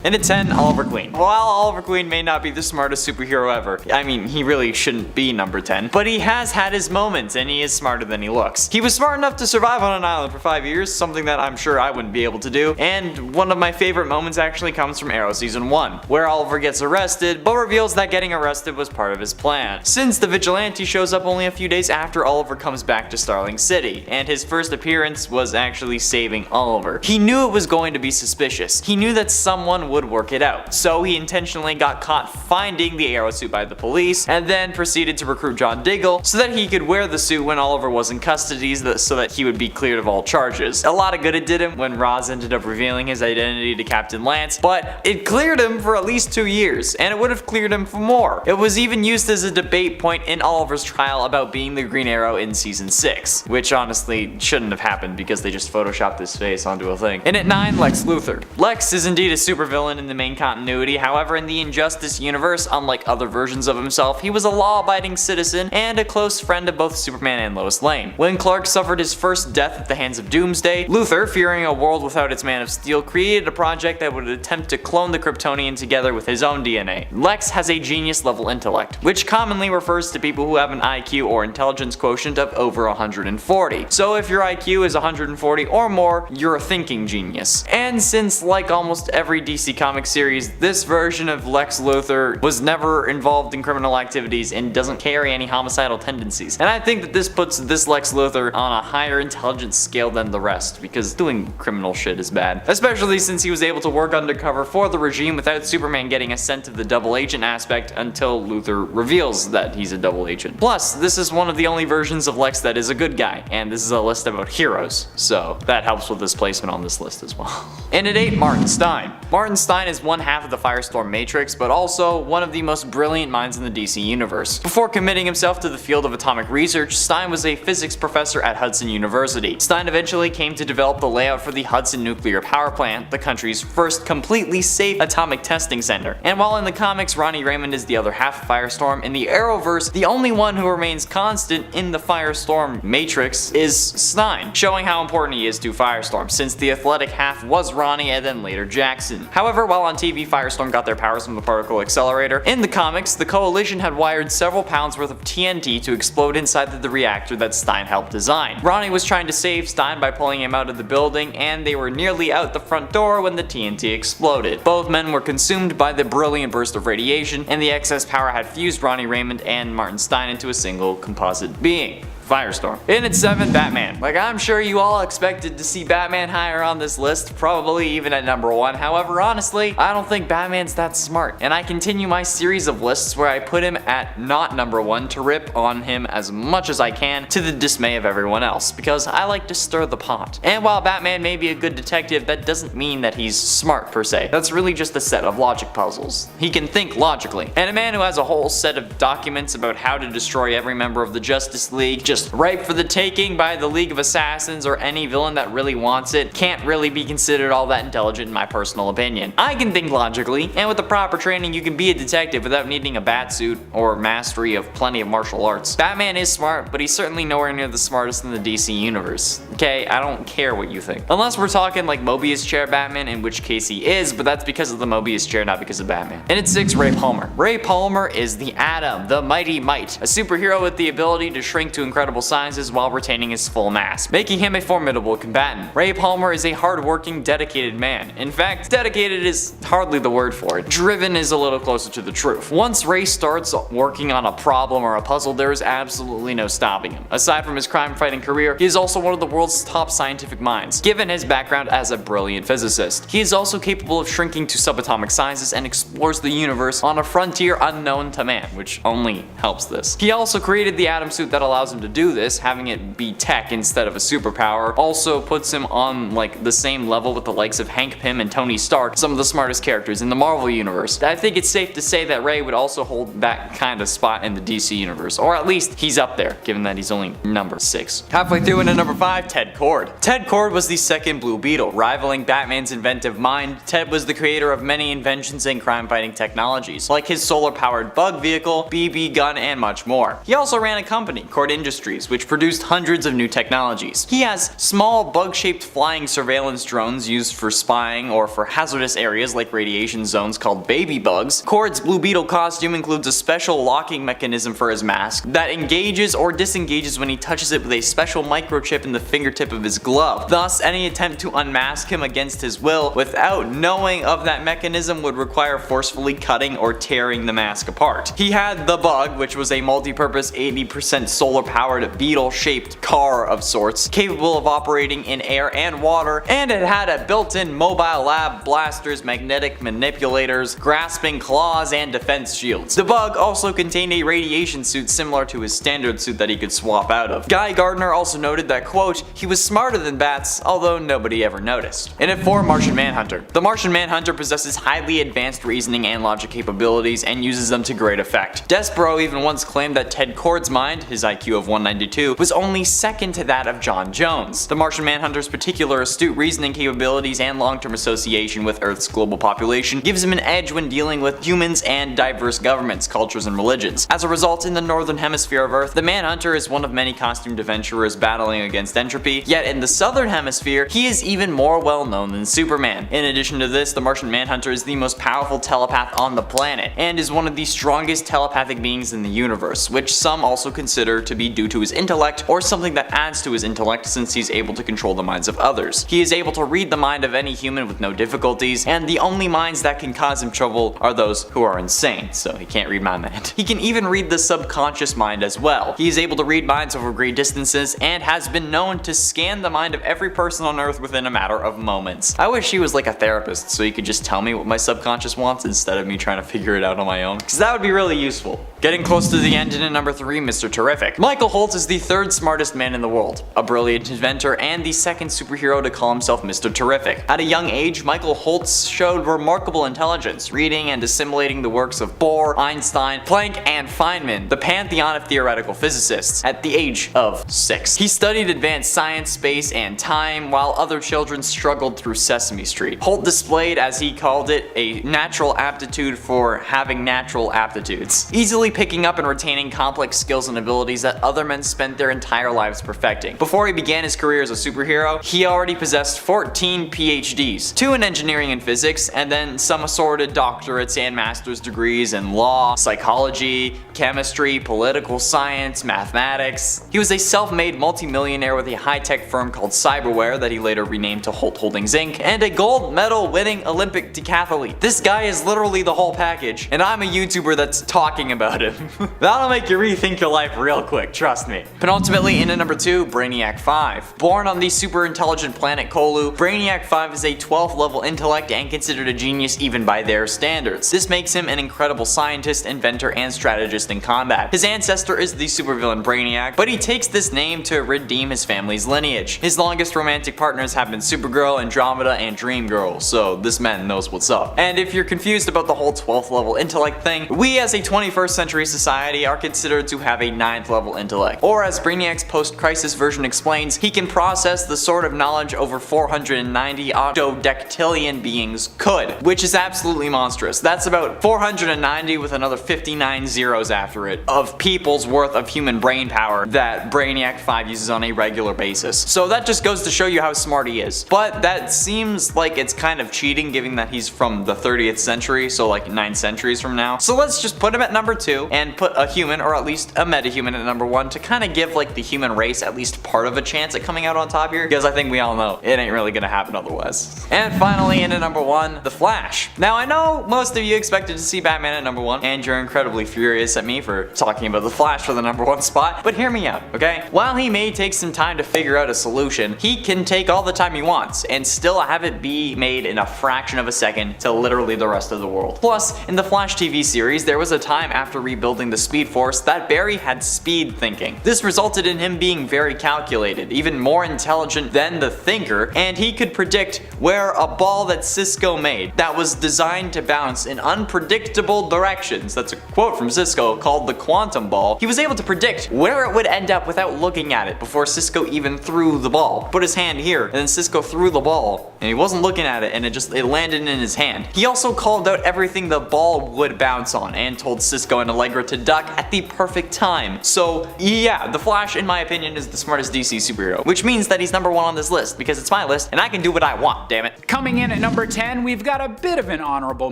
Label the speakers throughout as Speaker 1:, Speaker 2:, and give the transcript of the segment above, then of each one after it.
Speaker 1: And at 10, Oliver Queen. While Oliver Queen may not be the smartest superhero ever, I mean, he really shouldn't be number 10, but he has had his moments and he is smarter than he looks. He was smart enough to survive on an island for 5 years, something that I'm sure I wouldn't be able to do, and one of my favorite moments actually comes from Arrow Season 1, where Oliver gets arrested, but reveals that getting arrested was part of his plan. Since the vigilante shows up only a few days after Oliver comes back to Starling City, and his first appearance was actually saving Oliver. He knew it was going to be suspicious. He knew that someone would work it out, so he intentionally got caught finding the arrow suit by the police, and then proceeded to recruit John Diggle so that he could wear the suit when Oliver was in custody so that he would be cleared of all charges. A lot of good it did him when Roz ended up revealing his identity to Captain Lance, but it cleared him for at least 2 years, and it would have cleared him for more. It was even used as a debate point in Oliver's trial about being the Green Arrow in Season 6, which honestly shouldn't have happened because they just photoshopped his face onto a thing. And at 9, Lex Luthor. Lex is indeed a supervillain in the main continuity, however in the Injustice universe, unlike other versions of himself, he was a law-abiding citizen and a close friend of both Superman and Lois Lane. When Clark suffered his first death at the hands of Doomsday, Luthor, fearing a world without its Man of Steel, created a project that would attempt to clone the Kryptonian together with his own DNA. Lex has a genius-level intellect, which commonly refers to people who have an IQ or intelligence quotient of over 140. So if your IQ is 140 or more, you're a thinking genius. And since, like almost every DC Comics series, this version of Lex Luthor was never involved in criminal activities and doesn't carry any homicidal tendencies. And I think that this puts this Lex Luthor on a higher intelligence scale than the rest, because doing criminal shit is bad. Especially since he was able to work undercover for the regime without Superman getting a sense of the double agent aspect until Luthor reveals that he's a double agent. Plus, this is one of the only versions of Lex that is a good guy, and this is a list about heroes, so that helps with his placement on this list as well. And at 8, Martin Stein. Martin Stein is one half of the Firestorm Matrix, but also one of the most brilliant minds in the DC universe. Before committing himself to the field of atomic research, Stein was a physics professor at Hudson University. Stein eventually came to develop the layout for the Hudson Nuclear Power Plant, the country's first completely safe atomic testing center. And while in the comics Ronnie Raymond is the other half of Firestorm, in the Arrowverse, the only one who remains constant in the Firestorm Matrix is Stein, showing how important he is to Firestorm, since the athletic half was Ronnie and then later Jackson. However, while on TV, Firestorm got their powers from the particle accelerator. In the comics, the Coalition had wired several pounds worth of TNT to explode inside the reactor that Stein helped design. Ronnie was trying to save Stein by pulling him out of the building, and they were nearly out the front door when the TNT exploded. Both men were consumed by the brilliant burst of radiation, and the excess power had fused Ronnie Raymond and Martin Stein into a single composite being. Firestorm. And at 7, Batman. Like, I'm sure you all expected to see Batman higher on this list, probably even at number 1. However, honestly, I don't think Batman's that smart. And I continue my series of lists where I put him at not number 1 to rip on him as much as I can, to the dismay of everyone else, because I like to stir the pot. And while Batman may be a good detective, that doesn't mean that he's smart per se. That's really just a set of logic puzzles. He can think logically. And a man who has a whole set of documents about how to destroy every member of the Justice League, just ripe for the taking by the League of Assassins or any villain that really wants it, can't really be considered all that intelligent in my personal opinion. I can think logically, and with the proper training you can be a detective without needing a bat suit or mastery of plenty of martial arts. Batman is smart, but he's certainly nowhere near the smartest in the DC universe. Okay, I don't care what you think. Unless we're talking like Mobius chair Batman, in which case he is, but that's because of the Mobius chair, not because of Batman. And at 6, Ray Palmer. Ray Palmer is the Atom, the Mighty Might, a superhero with the ability to shrink to incredible sizes while retaining his full mass, making him a formidable combatant. Ray Palmer is a hard-working, dedicated man. In fact, dedicated is hardly the word for it. Driven is a little closer to the truth. Once Ray starts working on a problem or a puzzle, there is absolutely no stopping him. Aside from his crime-fighting career, he is also one of the world's top scientific minds, given his background as a brilliant physicist. He is also capable of shrinking to subatomic sizes and explores the universe on a frontier unknown to man, which only helps this. He also created the atom suit that allows him to do this, having it be tech instead of a superpower also puts him on like the same level with the likes of Hank Pym and Tony Stark, some of the smartest characters in the Marvel universe. I think it's safe to say that Ray would also hold that kind of spot in the DC universe, or at least he's up there, given that he's only number 6. Halfway through into number 5, Ted Kord. Ted Kord was the second Blue Beetle, rivaling Batman's inventive mind. Ted was the creator of many inventions and crime-fighting technologies, like his solar-powered bug vehicle, BB gun, and much more. He also ran a company, Kord Industries, Industries, which produced hundreds of new technologies. He has small bug-shaped flying surveillance drones used for spying or for hazardous areas like radiation zones called baby bugs. Cord's Blue Beetle costume includes a special locking mechanism for his mask that engages or disengages when he touches it with a special microchip in the fingertip of his glove. Thus, any attempt to unmask him against his will without knowing of that mechanism would require forcefully cutting or tearing the mask apart. He had the Bug, which was a multi-purpose 80% solar-powered beetle-shaped car of sorts, capable of operating in air and water, and it had a built-in mobile lab, blasters, magnetic manipulators, grasping claws, and defense shields. The Bug also contained a radiation suit similar to his standard suit that he could swap out of. Guy Gardner also noted that, quote, he was smarter than bats, although nobody ever noticed. And at 4, Martian Manhunter. The Martian Manhunter possesses highly advanced reasoning and logic capabilities and uses them to great effect. Despero even once claimed that Ted Kord's mind, his IQ of 192, was only second to that of John Jones. The Martian Manhunter's particular astute reasoning capabilities and long-term association with Earth's global population gives him an edge when dealing with humans and diverse governments, cultures, and religions. As a result, in the northern hemisphere of Earth, the Manhunter is one of many costumed adventurers battling against entropy, yet in the southern hemisphere, he is even more well known than Superman. In addition to this, the Martian Manhunter is the most powerful telepath on the planet, and is one of the strongest telepathic beings in the universe, which some also consider to be due to his intellect, or something that adds to his intellect since he's able to control the minds of others. He is able to read the mind of any human with no difficulties, and the only minds that can cause him trouble are those who are insane, so he can't read my mind. He can even read the subconscious mind as well. He is able to read minds over great distances, and has been known to scan the mind of every person on Earth within a matter of moments. I wish he was like a therapist, so he could just tell me what my subconscious wants instead of me trying to figure it out on my own, because that would be really useful. Getting close to the end, and at number 3, Mr. Terrific. Michael Holt is the 3rd smartest man in the world, a brilliant inventor, and the 2nd superhero to call himself Mr. Terrific. At a young age, Michael Holt showed remarkable intelligence, reading and assimilating the works of Bohr, Einstein, Planck, and Feynman, the pantheon of theoretical physicists, at the age of 6. He studied advanced science, space, and time, while other children struggled through Sesame Street. Holt displayed, as he called it, a natural aptitude for having natural aptitudes, easily picking up and retaining complex skills and abilities that other men spent their entire lives perfecting. Before he began his career as a superhero, he already possessed 14 PhDs, 2 in engineering and physics, and then some assorted doctorates and master's degrees in law, psychology, chemistry, political science, mathematics. He was a self-made multimillionaire with a high-tech firm called Cyberware that he later renamed to Holt Holdings Inc., and a gold medal winning Olympic decathlete. This guy is literally the whole package, and I'm a YouTuber that's talking about him. That'll make you rethink your life real quick, trust me. Penultimately, in at number 2, Brainiac 5. Born on the super intelligent planet Colu, Brainiac 5 is a 12th level intellect and considered a genius even by their standards. This makes him an incredible scientist, inventor, and strategist in combat. His ancestor is the supervillain Brainiac, but he takes this name to redeem his family's lineage. His longest romantic partners have been Supergirl, Andromeda, and Dream Girl, so this man knows what's up. And if you're confused about the whole 12th level intellect thing, we as a 21st century society are considered to have a 9th level intellect. Or as Brainiac's post-crisis version explains, he can process the sort of knowledge over 490 octodectillion beings could, which is absolutely monstrous. That's about 490 with another 59 zeros after it, of people's worth of human brain power that Brainiac 5 uses on a regular basis. So that just goes to show you how smart he is. But that seems like it's kind of cheating given that he's from the 30th century, so like 9 centuries from now. So let's just put him at number 2 and put a human, or at least a metahuman, at number 1 to kind of give like the human race at least part of a chance at coming out on top here, because I think we all know it ain't really gonna happen otherwise. And finally, in at number 1, The Flash. Now I know most of you expected to see Batman at number 1, and you're incredibly furious at me for talking about The Flash for the number 1 spot, but hear me out, okay? While he may take some time to figure out a solution, he can take all the time he wants and still have it be made in a fraction of a second to literally the rest of the world. Plus, in the Flash TV series, there was a time after rebuilding the Speed Force that Barry had speed thinking. This resulted in him being very calculated, even more intelligent than the Thinker, and he could predict where a ball that Cisco made that was designed to bounce in unpredictable directions, that's a quote from Cisco, called the quantum ball, he was able to predict where it would end up without looking at it before Cisco even threw the ball. Put his hand here, and then Cisco threw the ball, and he wasn't looking at it, and it landed in his hand. He also called out everything the ball would bounce on, and told Cisco and Allegra to duck at the perfect time. So Yeah, the Flash, in my opinion, is the smartest DC superhero, which means that he's number 1 on this list, because it's my list, and I can do what I want, damn it.
Speaker 2: Coming in at number 10, we've got a bit of an honorable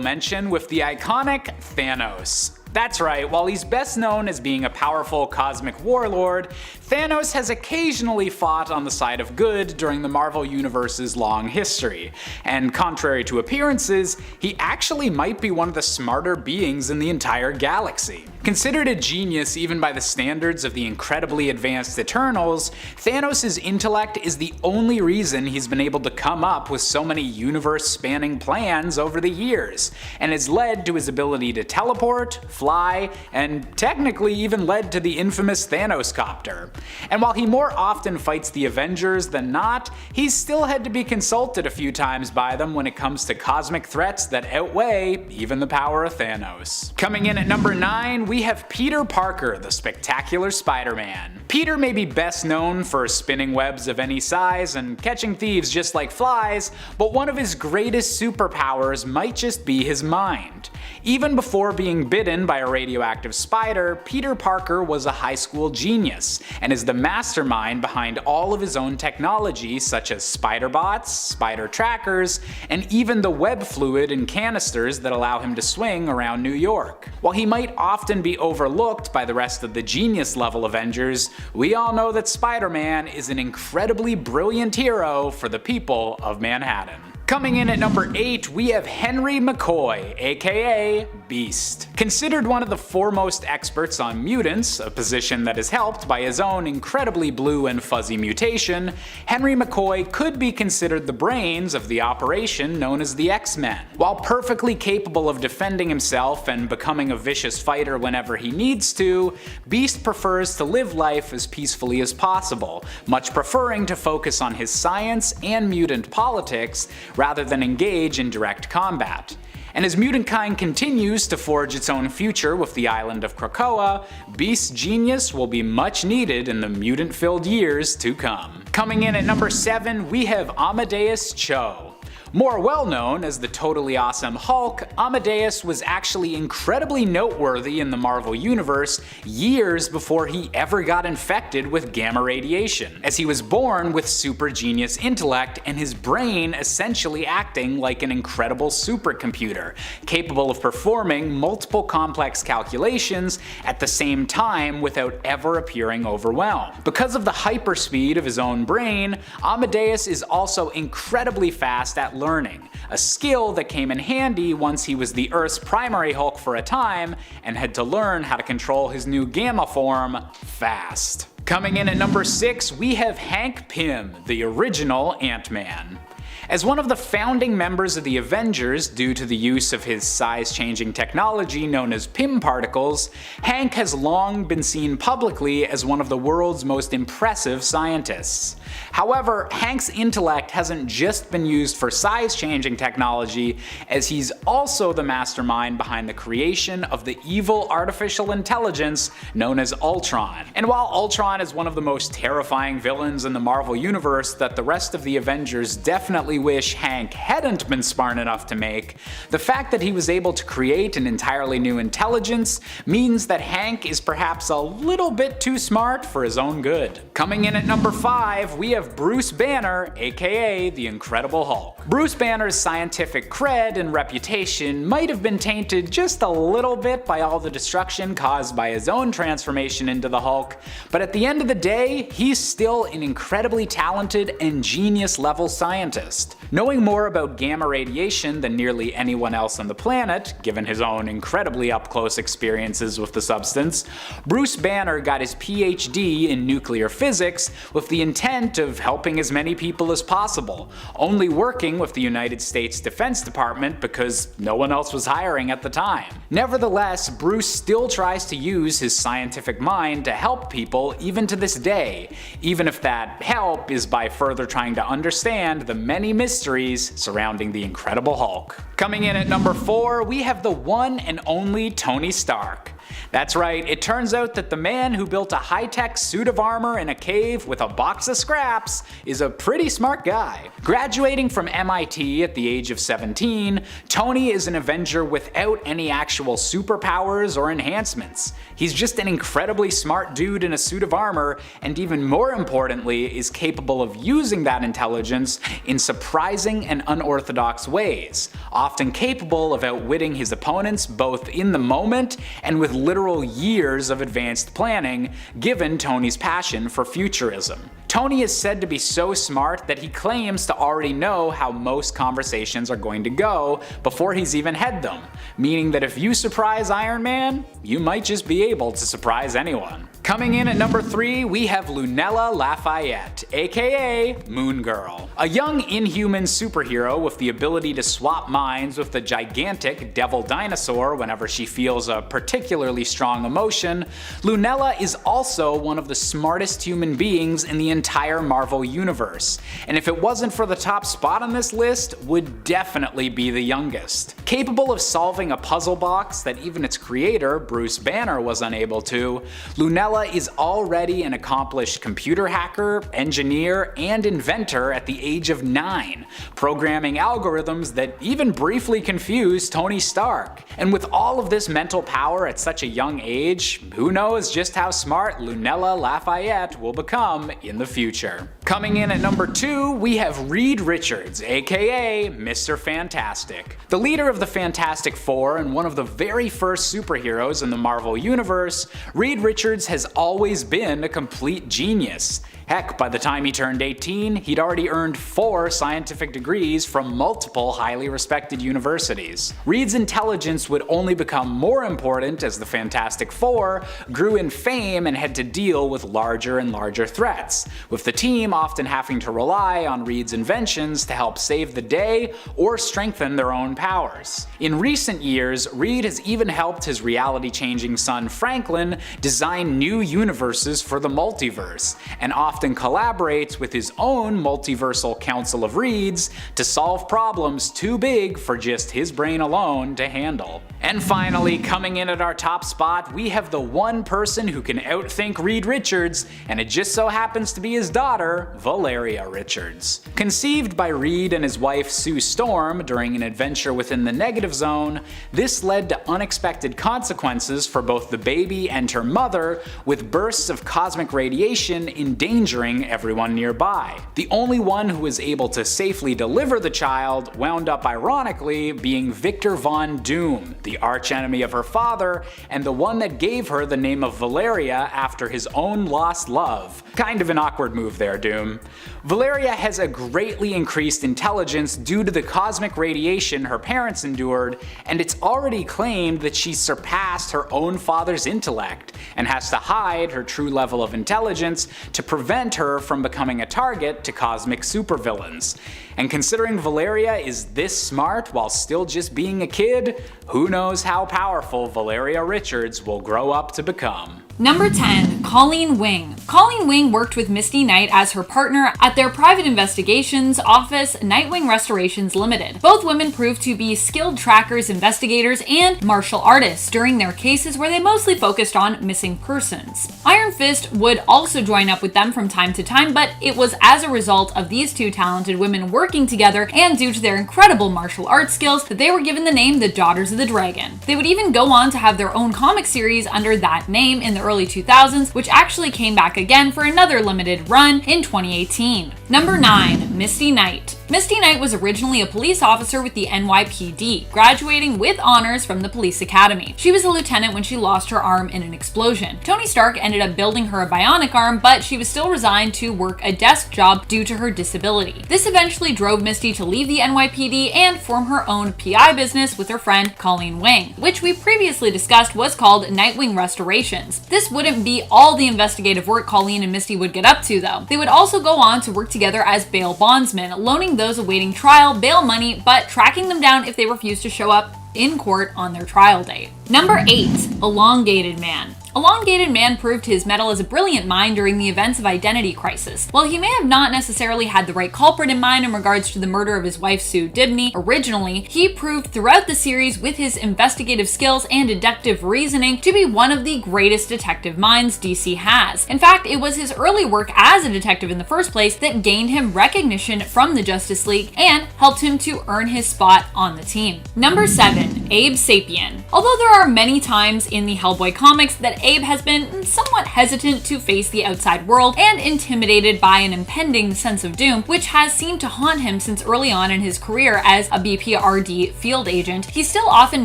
Speaker 2: mention with the iconic Thanos. That's right, while he's best known as being a powerful cosmic warlord, Thanos has occasionally fought on the side of good during the Marvel Universe's long history, and contrary to appearances, he actually might be one of the smarter beings in the entire galaxy. Considered a genius even by the standards of the incredibly advanced Eternals, Thanos' intellect is the only reason he's been able to come up with so many universe-spanning plans over the years, and has led to his ability to teleport, fly, and technically even led to the infamous Thanos copter. And while he more often fights the Avengers than not, he's still had to be consulted a few times by them when it comes to cosmic threats that outweigh even the power of Thanos. Coming in at number 9, we have Peter Parker, the Spectacular Spider-Man. Peter may be best known for spinning webs of any size and catching thieves just like flies, but one of his greatest superpowers might just be his mind. Even before being bitten by a radioactive spider, Peter Parker was a high school genius, and is the mastermind behind all of his own technology such as spider bots, spider trackers, and even the web fluid and canisters that allow him to swing around New York. While he might often be overlooked by the rest of the genius level Avengers, we all know that Spider-Man is an incredibly brilliant hero for the people of Manhattan. Coming in at number 8, we have Henry McCoy, aka Beast. Considered one of the foremost experts on mutants, a position that is helped by his own incredibly blue and fuzzy mutation, Henry McCoy could be considered the brains of the operation known as the X-Men. While perfectly capable of defending himself and becoming a vicious fighter whenever he needs to, Beast prefers to live life as peacefully as possible, much preferring to focus on his science and mutant politics rather than engage in direct combat. And as mutant kind continues to forge its own future with the island of Krakoa, Beast's genius will be much needed in the mutant-filled years to come. Coming in at number 7, we have Amadeus Cho. More well known as the totally awesome Hulk, Amadeus was actually incredibly noteworthy in the Marvel Universe years before he ever got infected with gamma radiation, as he was born with super genius intellect and his brain essentially acting like an incredible supercomputer, capable of performing multiple complex calculations at the same time without ever appearing overwhelmed. Because of the hyperspeed of his own brain, Amadeus is also incredibly fast at learning, a skill that came in handy once he was the Earth's primary Hulk for a time and had to learn how to control his new gamma form fast. Coming in at number 6, we have Hank Pym, the original Ant-Man. As one of the founding members of the Avengers due to the use of his size-changing technology known as Pym particles, Hank has long been seen publicly as one of the world's most impressive scientists. However, Hank's intellect hasn't just been used for size-changing technology, as he's also the mastermind behind the creation of the evil artificial intelligence known as Ultron. And while Ultron is one of the most terrifying villains in the Marvel Universe that the rest of the Avengers definitely wish Hank hadn't been smart enough to make, the fact that he was able to create an entirely new intelligence means that Hank is perhaps a little bit too smart for his own good. Coming in at number 5, we have Bruce Banner, aka the Incredible Hulk. Bruce Banner's scientific cred and reputation might have been tainted just a little bit by all the destruction caused by his own transformation into the Hulk, but at the end of the day, he's still an incredibly talented and genius level scientist. Knowing more about gamma radiation than nearly anyone else on the planet, given his own incredibly up-close experiences with the substance, Bruce Banner got his PhD in nuclear physics with the intent of helping as many people as possible, only working with the United States Defense Department because no one else was hiring at the time. Nevertheless, Bruce still tries to use his scientific mind to help people even to this day, even if that help is by further trying to understand the many mysteries surrounding the Incredible Hulk. Coming in at number 4, we have the one and only Tony Stark. That's right, it turns out that the man who built a high-tech suit of armor in a cave with a box of scraps is a pretty smart guy. Graduating from MIT at the age of 17, Tony is an Avenger without any actual superpowers or enhancements. He's just an incredibly smart dude in a suit of armor, and even more importantly, is capable of using that intelligence in surprising and unorthodox ways, often capable of outwitting his opponents both in the moment and with literal years of advanced planning, given Tony's passion for futurism. Tony is said to be so smart that he claims to already know how most conversations are going to go before he's even had them, meaning that if you surprise Iron Man, you might just be able to surprise anyone. Coming in at number 3, we have LUNELLA LAFAYETTE, aka Moon Girl. A young inhuman superhero with the ability to swap minds with the gigantic devil dinosaur whenever she feels a particularly strong emotion, LUNELLA is also one of the smartest human beings in the entire Marvel universe, and if it wasn't for the top spot on this list, would definitely be the youngest. Capable of solving a puzzle box that even its creator, Bruce Banner, was unable to, LUNELLA is already an accomplished computer hacker, engineer, and inventor at the age of 9, programming algorithms that even briefly confused Tony Stark. And with all of this mental power at such a young age, who knows just how smart LUNELLA LAFAYETTE will become in the future. Coming in at number 2, we have Reed Richards, aka Mr. Fantastic. The leader of the Fantastic Four and one of the very first superheroes in the Marvel Universe, Reed Richards has always been a complete genius. Heck, by the time he turned 18, he'd already earned 4 scientific degrees from multiple highly respected universities. Reed's intelligence would only become more important as the Fantastic Four grew in fame and had to deal with larger and larger threats, with the team often having to rely on Reed's inventions to help save the day or strengthen their own powers. In recent years, Reed has even helped his reality-changing son Franklin design new universes for the multiverse, and often collaborates with his own multiversal Council of Reeds to solve problems too big for just his brain alone to handle. And finally, coming in at our top spot, we have the one person who can outthink Reed Richards, and it just so happens to be his daughter, Valeria Richards. Conceived by Reed and his wife Sue Storm during an adventure within the Negative Zone, this led to unexpected consequences for both the baby and her mother, with bursts of cosmic radiation endangering everyone nearby. The only one who was able to safely deliver the child wound up ironically being Victor Von Doom, the archenemy of her father, and the one that gave her the name of Valeria after his own lost love. Kind of an awkward move there, Doom. Valeria has a greatly increased intelligence due to the cosmic radiation her parents endured, and it's already claimed that she surpassed her own father's intellect, and has to hide her true level of intelligence to prevent her from becoming a target to cosmic supervillains. And considering Valeria is this smart while still just being a kid, who knows how powerful Valeria Richards will grow up to become.
Speaker 3: Number 10. Colleen Wing. Colleen Wing worked with Misty Knight as her partner at their private investigations office, Nightwing Restorations Limited. Both women proved to be skilled trackers, investigators, and martial artists during their cases where they mostly focused on missing persons. Iron Fist would also join up with them from time to time, but it was as a result of these two talented women working together and due to their incredible martial arts skills that they were given the name the Daughters of the Dragon. They would even go on to have their own comic series under that name in the early 2000s, which actually came back again for another limited run in 2018. Number 9. Misty Knight. Misty Knight was originally a police officer with the NYPD, graduating with honors from the police academy. She was a lieutenant when she lost her arm in an explosion. Tony Stark ended up building her a bionic arm, but she was still resigned to work a desk job due to her disability. This eventually drove Misty to leave the NYPD and form her own PI business with her friend Colleen Wing, which we previously discussed was called Nightwing Restorations. This wouldn't be all the investigative work Colleen and Misty would get up to, though. They would also go on to work together as bail bondsmen, loaning those awaiting trial bail money, but tracking them down if they refused to show up in court on their trial date. Number 8. Elongated Man. Elongated Man proved his mettle as a brilliant mind during the events of Identity Crisis. While he may have not necessarily had the right culprit in mind in regards to the murder of his wife Sue Dibney originally, he proved throughout the series with his investigative skills and deductive reasoning to be one of the greatest detective minds DC has. In fact, it was his early work as a detective in the first place that gained him recognition from the Justice League and helped him to earn his spot on the team. Number 7. Abe Sapien. Although there are many times in the Hellboy comics that Abe has been somewhat hesitant to face the outside world and intimidated by an impending sense of doom, which has seemed to haunt him since early on in his career as a BPRD field agent, he still often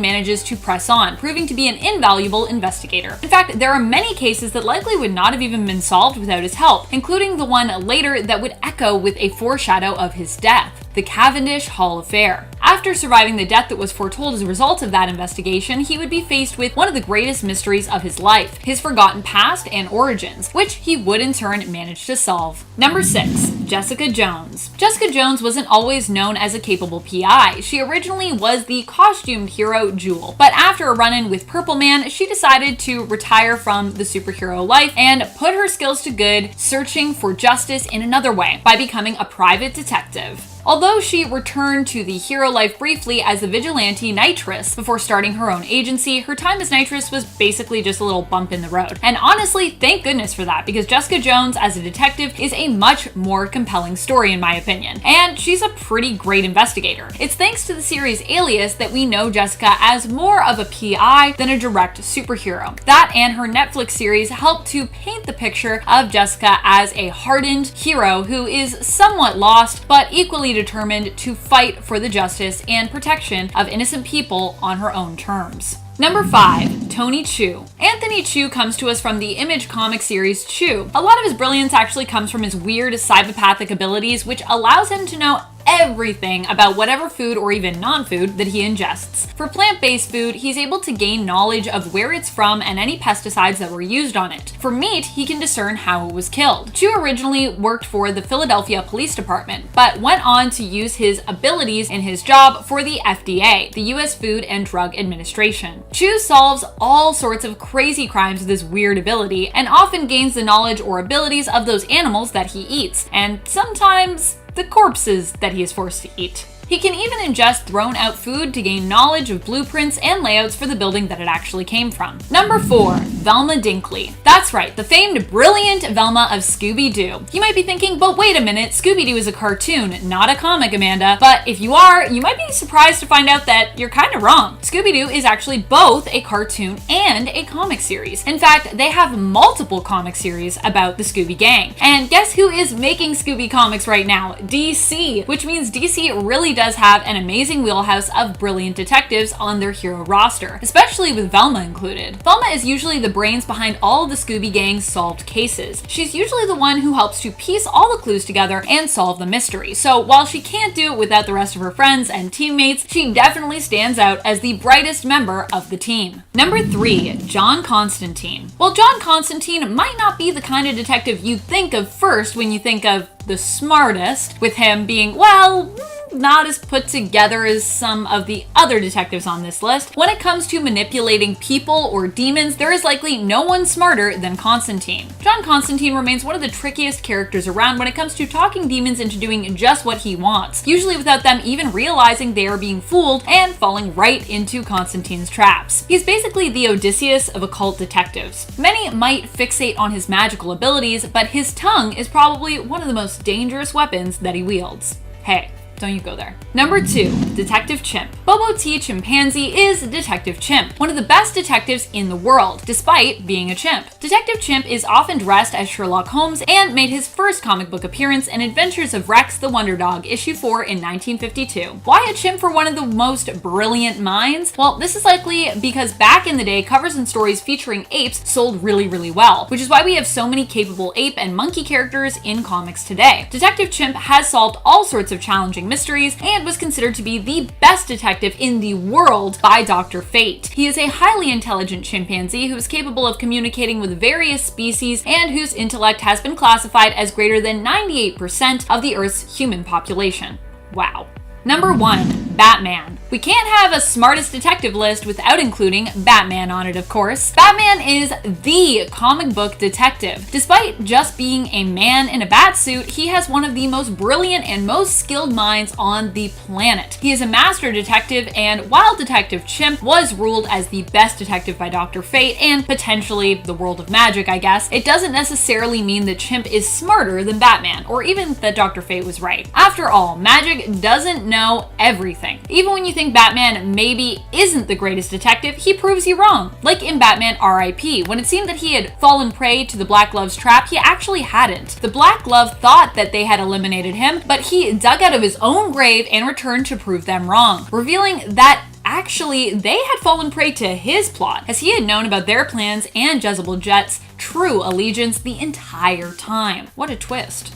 Speaker 3: manages to press on, proving to be an invaluable investigator. In fact, there are many cases that likely would not have even been solved without his help, including the one later that would echo with a foreshadow of his death. The Cavendish Hall affair. After surviving the death that was foretold as a result of that investigation, he would be faced with one of the greatest mysteries of his life, his forgotten past and origins, which he would in turn manage to solve. Number 6. Jessica Jones. Jessica Jones wasn't always known as a capable PI. She originally was the costumed hero Jewel, but after a run-in with Purple Man, she decided to retire from the superhero life and put her skills to good searching for justice in another way by becoming a private detective. Although she returned to the hero life briefly as the vigilante Nitress before starting her own agency, her time as Nitress was basically just a little bump in the road. And honestly, thank goodness for that, because Jessica Jones as a detective is a much more compelling story in my opinion, and she's a pretty great investigator. It's thanks to the series Alias that we know Jessica as more of a PI than a direct superhero. That and her Netflix series helped to paint the picture of Jessica as a hardened hero who is somewhat lost, but equally determined to fight for the justice and protection of innocent people on her own terms. Number 5. Tony Chu. Anthony Chu comes to us from the Image comic series Chu. A lot of his brilliance actually comes from his weird psychopathic abilities, which allows him to know everything about whatever food or even non-food that he ingests. For plant-based food, he's able to gain knowledge of where it's from and any pesticides that were used on it. For meat, he can discern how it was killed. Chu originally worked for the Philadelphia Police Department, but went on to use his abilities in his job for the FDA, the US Food and Drug Administration. Chu solves all sorts of crazy crimes with his weird ability, and often gains the knowledge or abilities of those animals that he eats, and sometimes the corpses that he is forced to eat. He can even ingest thrown out food to gain knowledge of blueprints and layouts for the building that it actually came from. Number 4. Velma Dinkley. That's right, the famed brilliant Velma of Scooby-Doo. You might be thinking, but wait a minute, Scooby-Doo is a cartoon, not a comic, Amanda. But if you are, you might be surprised to find out that you're kind of wrong. Scooby-Doo is actually both a cartoon and a comic series. In fact, they have multiple comic series about the Scooby Gang. And guess who is making Scooby comics right now? DC, which means DC really does have an amazing wheelhouse of brilliant detectives on their hero roster, especially with Velma included. Velma is usually the brains behind all of the Scooby Gang's solved cases. She's usually the one who helps to piece all the clues together and solve the mystery. So while she can't do it without the rest of her friends and teammates, she definitely stands out as the brightest member of the team. Number 3. John Constantine. Well, John Constantine might not be the kind of detective you think of first when you think of the smartest, with him being, well, not as put together as some of the other detectives on this list. When it comes to manipulating people or demons, there is likely no one smarter than Constantine. John Constantine remains one of the trickiest characters around when it comes to talking demons into doing just what he wants, usually without them even realizing they are being fooled and falling right into Constantine's traps. He's basically the Odysseus of occult detectives. Many might fixate on his magical abilities, but his tongue is probably one of the most dangerous weapons that he wields. Hey, don't you go there. Number 2. Detective Chimp. Bobo T. Chimpanzee is Detective Chimp, one of the best detectives in the world, despite being a chimp. Detective Chimp is often dressed as Sherlock Holmes and made his first comic book appearance in Adventures of Rex the Wonder Dog, issue 4 in 1952. Why a chimp for one of the most brilliant minds? Well, this is likely because back in the day, covers and stories featuring apes sold really well, which is why we have so many capable ape and monkey characters in comics today. Detective Chimp has solved all sorts of challenging mysteries and was considered to be the best detective in the world by Dr. Fate. He is a highly intelligent chimpanzee who is capable of communicating with various species and whose intellect has been classified as greater than 98% of the Earth's human population. Wow. Number 1. Batman. We can't have a smartest detective list without including Batman on it, of course. Batman is the comic book detective. Despite just being a man in a bat suit, he has one of the most brilliant and most skilled minds on the planet. He is a master detective, and while Detective Chimp was ruled as the best detective by Dr. Fate and potentially the world of magic, I guess, it doesn't necessarily mean that Chimp is smarter than Batman, or even that Dr. Fate was right. After all, magic doesn't know everything. Even when you think Batman maybe isn't the greatest detective, he proves you wrong. Like in Batman R.I.P. When it seemed that he had fallen prey to the Black Glove's trap, he actually hadn't. The Black Glove thought that they had eliminated him, but he dug out of his own grave and returned to prove them wrong, revealing that actually they had fallen prey to his plot, as he had known about their plans and Jezebel Jet's true allegiance the entire time. What a twist.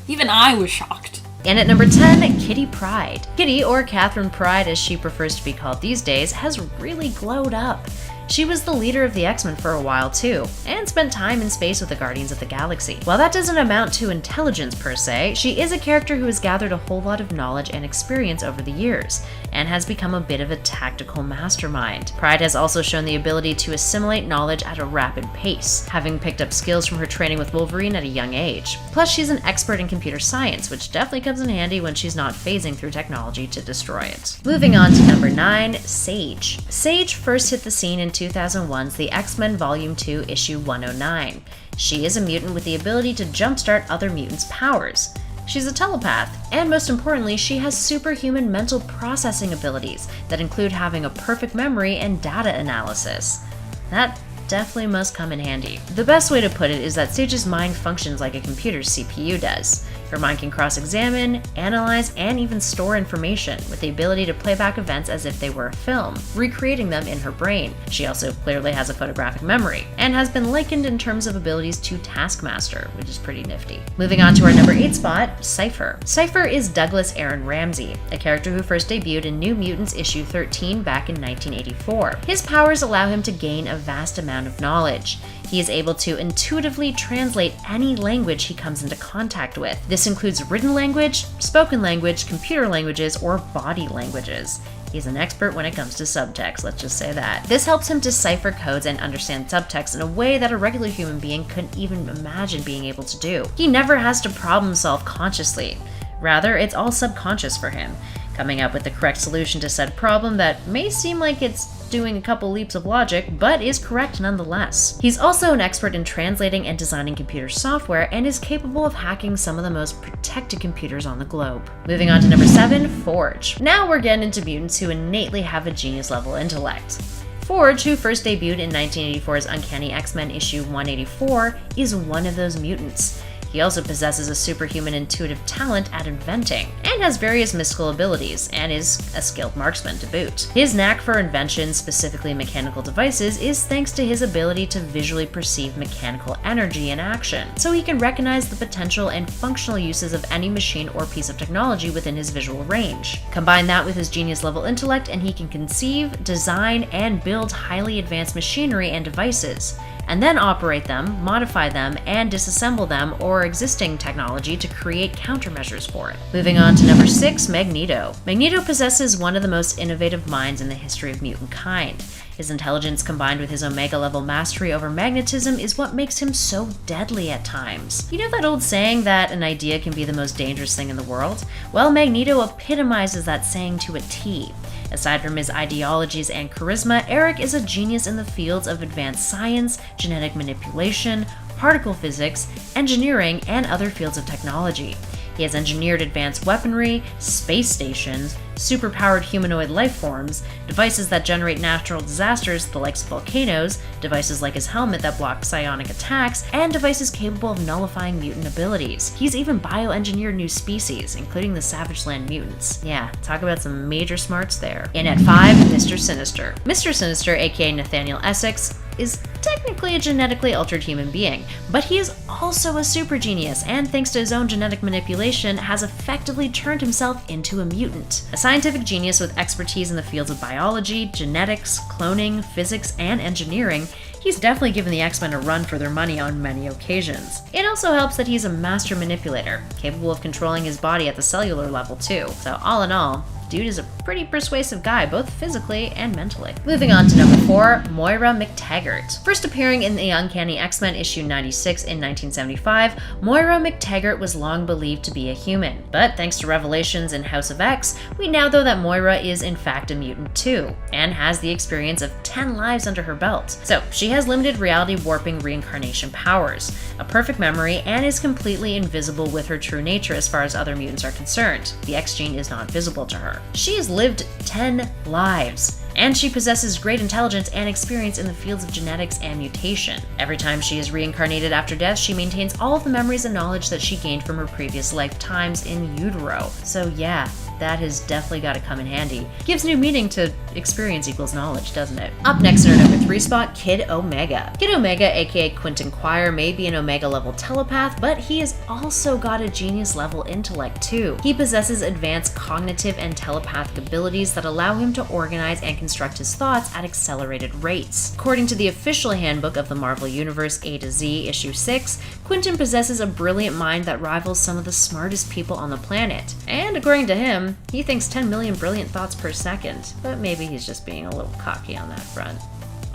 Speaker 3: Even I was shocked.
Speaker 4: And at number 10, Kitty Pryde. Kitty, or Catherine Pryde as she prefers to be called these days, has really glowed up. She was the leader of the X-Men for a while too, and spent time in space with the Guardians of the Galaxy. While that doesn't amount to intelligence per se, she is a character who has gathered a whole lot of knowledge and experience over the years, and has become a bit of a tactical mastermind. Pryde has also shown the ability to assimilate knowledge at a rapid pace, having picked up skills from her training with Wolverine at a young age. Plus, she's an expert in computer science, which definitely comes in handy when she's not phasing through technology to destroy it. Moving on to number 9, Sage. Sage first hit the scene in 2001's The X-Men Volume 2, Issue 109. She is a mutant with the ability to jumpstart other mutants' powers. She's a telepath, and most importantly, she has superhuman mental processing abilities that include having a perfect memory and data analysis. That definitely must come in handy. The best way to put it is that Sage's mind functions like a computer's CPU does. Her mind can cross-examine, analyze, and even store information, with the ability to play back events as if they were a film, recreating them in her brain. She also clearly has a photographic memory, and has been likened in terms of abilities to Taskmaster, which is pretty nifty. Moving on to our number 8 spot, CYPHER. CYPHER is Douglas Aaron Ramsey, a character who first debuted in New Mutants issue 13 back in 1984. His powers allow him to gain a vast amount of knowledge. He is able to intuitively translate any language he comes into contact with. This includes written language, spoken language, computer languages, or body languages. He's an expert when it comes to subtext, let's just say that. This helps him decipher codes and understand subtext in a way that a regular human being couldn't even imagine being able to do. He never has to problem solve consciously. Rather, it's all subconscious for him, coming up with the correct solution to said problem that may seem like it's doing a couple leaps of logic, but is correct nonetheless. He's also an expert in translating and designing computer software, and is capable of hacking some of the most protected computers on the globe. Moving on to number 7, Forge. Now we're getting into mutants who innately have a genius level intellect. Forge, who first debuted in 1984's Uncanny X-Men issue 184, is one of those mutants. He also possesses a superhuman intuitive talent at inventing, and has various mystical abilities, and is a skilled marksman to boot. His knack for invention, specifically mechanical devices, is thanks to his ability to visually perceive mechanical energy in action, so he can recognize the potential and functional uses of any machine or piece of technology within his visual range. Combine that with his genius level intellect, and he can conceive, design, and build highly advanced machinery and devices, and then operate them, modify them, and disassemble them or existing technology to create countermeasures for it. Moving on to number 6, Magneto. Magneto possesses one of the most innovative minds in the history of mutant kind. His intelligence combined with his Omega-level mastery over magnetism is what makes him so deadly at times. You know that old saying that an idea can be the most dangerous thing in the world? Well, Magneto epitomizes that saying to a T. Aside from his ideologies and charisma, Eric is a genius in the fields of advanced science, genetic manipulation, particle physics, engineering, and other fields of technology. He has engineered advanced weaponry, space stations, superpowered humanoid life forms, devices that generate natural disasters, the likes of volcanoes, devices like his helmet that block psionic attacks, and devices capable of nullifying mutant abilities. He's even bioengineered new species, including the Savage Land mutants. Yeah, talk about some major smarts there. And at 5, Mr. Sinister. Mr. Sinister, aka Nathaniel Essex, is technically a genetically altered human being, but he is also a super genius, and thanks to his own genetic manipulation, has effectively turned himself into a mutant. A scientific genius with expertise in the fields of biology, genetics, cloning, physics, and engineering, he's definitely given the X-Men a run for their money on many occasions. It also helps that he's a master manipulator, capable of controlling his body at the cellular level too. So all in all, Dude is a pretty persuasive guy, both physically and mentally. Moving on to number 4, MOIRA MacTaggert. First appearing in the Uncanny X-Men issue 96 in 1975, MOIRA MacTaggert was long believed to be a human. But thanks to revelations in House of X, we now know that MOIRA is in fact a mutant too, and has the experience of 10 lives under her belt. So she has limited reality warping reincarnation powers, a perfect memory, and is completely invisible with her true nature as far as other mutants are concerned. The X gene is not visible to her. She has lived 10 lives, and she possesses great intelligence and experience in the fields of genetics and mutation. Every time she is reincarnated after death, she maintains all of the memories and knowledge that she gained from her previous lifetimes in utero. So yeah, that has definitely got to come in handy. Gives new meaning to experience equals knowledge, doesn't it? Up next in our number 3 spot, Kid Omega. Kid Omega, aka Quentin Quire, may be an Omega level telepath, but he has also got a genius level intellect too. He possesses advanced cognitive and telepathic abilities that allow him to organize and construct his thoughts at accelerated rates. According to the official handbook of the Marvel Universe A to Z, issue 6, Quentin possesses a brilliant mind that rivals some of the smartest people on the planet. And according to him, he thinks 10 million brilliant thoughts per second, but maybe he's just being a little cocky on that front.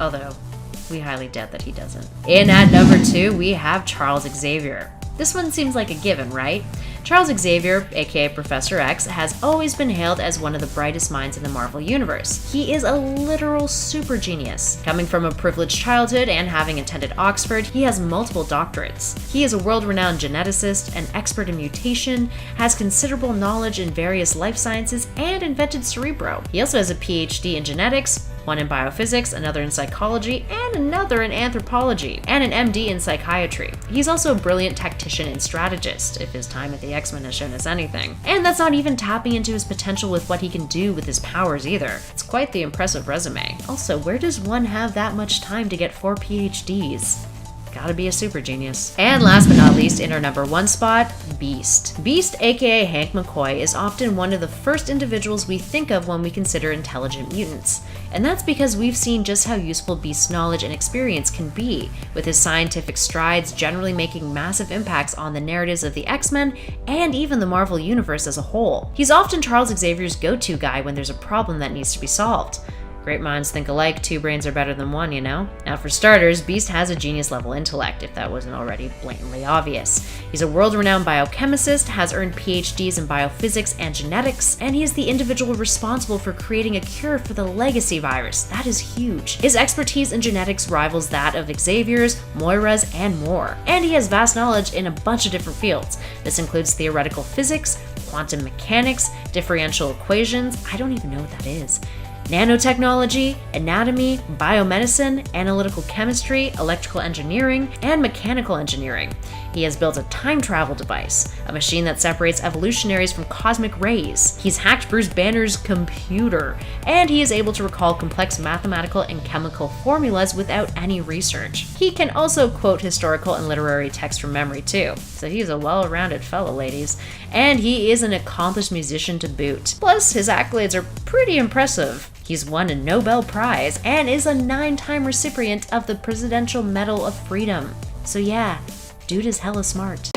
Speaker 4: Although, we highly doubt that he doesn't. In at number 2, we have Charles Xavier. This one seems like a given, right? Charles Xavier, aka Professor X, has always been hailed as one of the brightest minds in the Marvel Universe. He is a literal super genius. Coming from a privileged childhood and having attended Oxford, he has multiple doctorates. He is a world-renowned geneticist, an expert in mutation, has considerable knowledge in various life sciences, and invented Cerebro. He also has a PhD in genetics, one in biophysics, another in psychology, and another in anthropology, and an MD in psychiatry. He's also a brilliant tactician and strategist, if his time at the X-Men has shown us anything. And that's not even tapping into his potential with what he can do with his powers either. It's quite the impressive resume. Also, where does one have that much time to get 4 PhDs? Gotta be a super genius. And last but not least, in our number 1 spot, Beast. Beast, aka Hank McCoy, is often one of the first individuals we think of when we consider intelligent mutants. And that's because we've seen just how useful Beast's knowledge and experience can be, with his scientific strides generally making massive impacts on the narratives of the X-Men and even the Marvel Universe as a whole. He's often Charles Xavier's go-to guy when there's a problem that needs to be solved. Great minds think alike, 2 brains are better than 1, you know? Now for starters, Beast has a genius level intellect, if that wasn't already blatantly obvious. He's a world-renowned biochemist, has earned PhDs in biophysics and genetics, and he is the individual responsible for creating a cure for the legacy virus. That is huge. His expertise in genetics rivals that of Xavier's, Moira's, and more. And he has vast knowledge in a bunch of different fields. This includes theoretical physics, quantum mechanics, differential equations, I don't even know what that is, nanotechnology, anatomy, biomedicine, analytical chemistry, electrical engineering, and mechanical engineering. He has built a time travel device, a machine that separates evolutionaries from cosmic rays. He's hacked Bruce Banner's computer, and he is able to recall complex mathematical and chemical formulas without any research. He can also quote historical and literary texts from memory too, so he's a well-rounded fellow, ladies. And he is an accomplished musician to boot. Plus, his accolades are pretty impressive. He's won a Nobel Prize and is a 9-time recipient of the Presidential Medal of Freedom. So yeah, dude is hella smart.